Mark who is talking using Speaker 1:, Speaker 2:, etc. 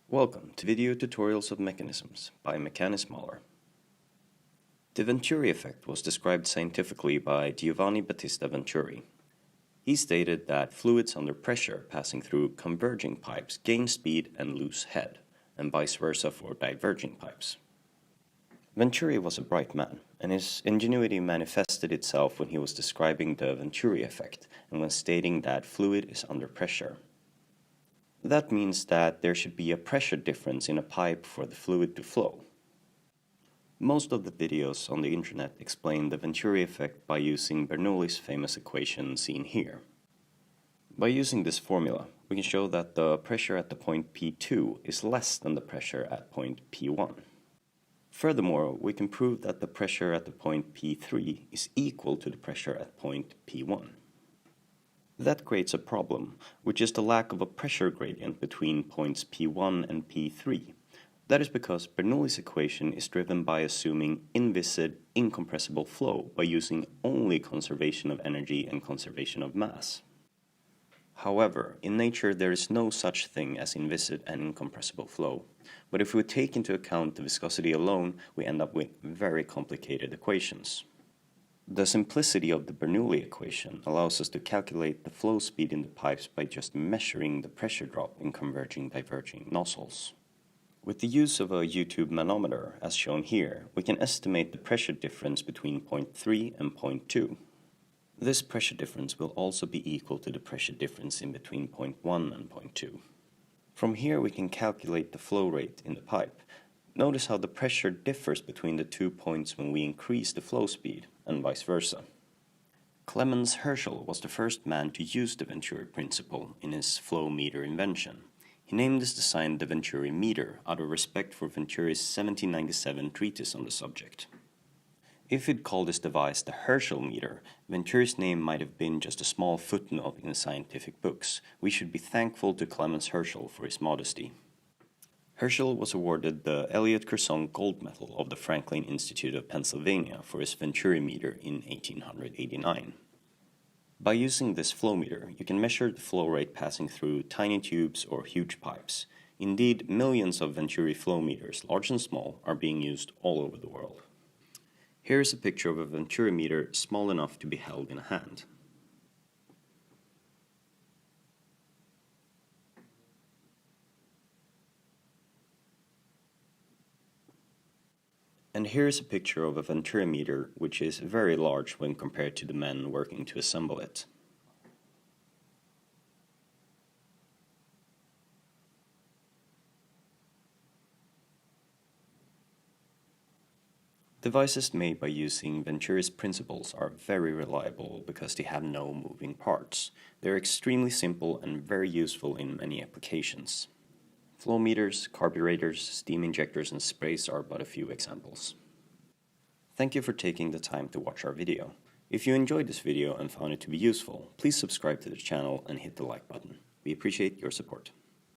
Speaker 1: Welcome to Video Tutorials of Mechanisms by mekanizmalar. The venturi effect was described scientifically by Giovanni Battista Venturi. He stated that fluids under pressure passing through converging pipes gain speed and lose head, and vice versa for diverging pipes. Venturi was a bright man, and his ingenuity manifested itself when he was describing the venturi effect and when stating that fluid is under pressure. That means that there should be a pressure difference in a pipe for the fluid to flow. Most of the videos on the internet explain the venturi effect by using Bernoulli's famous equation seen here. By using this formula, we can show that the pressure at the point P2 is less than the pressure at point P1. Furthermore, we can prove that the pressure at the point P3 is equal to the pressure at point P1. That creates a problem, which is the lack of a pressure gradient between points P1 and P3. That is because Bernoulli's equation is driven by assuming inviscid, incompressible flow by using only conservation of energy and conservation of mass. However, in nature there is no such thing as inviscid and incompressible flow, but if we take into account the viscosity alone, we end up with very complicated equations. The simplicity of the Bernoulli equation allows us to calculate the flow speed in the pipes by just measuring the pressure drop in converging-diverging nozzles. With the use of a U-tube manometer, as shown here, we can estimate the pressure difference between point 3 and point 2. This pressure difference will also be equal to the pressure difference in between point 1 and point 2. From here we can calculate the flow rate in the pipe. Notice how the pressure differs between the 2 points when we increase the flow speed, and vice versa. Clemens Herschel was the first man to use the venturi principle in his flow meter invention. He named his design the venturi meter out of respect for Venturi's 1797 treatise on the subject. If he'd called his device the Herschel meter, Venturi's name might have been just a small footnote in the scientific books. We should be thankful to Clemens Herschel for his modesty. Herschel was awarded the Elliott-Curzon Gold Medal of the Franklin Institute of Pennsylvania for his venturi meter in 1889. By using this flow meter, you can measure the flow rate passing through tiny tubes or huge pipes. Indeed, millions of venturi flow meters, large and small, are being used all over the world. Here is a picture of a venturi meter small enough to be held in a hand. And here is a picture of a venturi meter which is very large when compared to the men working to assemble it. Devices made by using Venturi's principles are very reliable because they have no moving parts. They are extremely simple and very useful in many applications. Flow meters, carburetors, steam injectors, and sprays are but a few examples. Thank you for taking the time to watch our video. If you enjoyed this video and found it to be useful, please subscribe to the channel and hit the like button. We appreciate your support.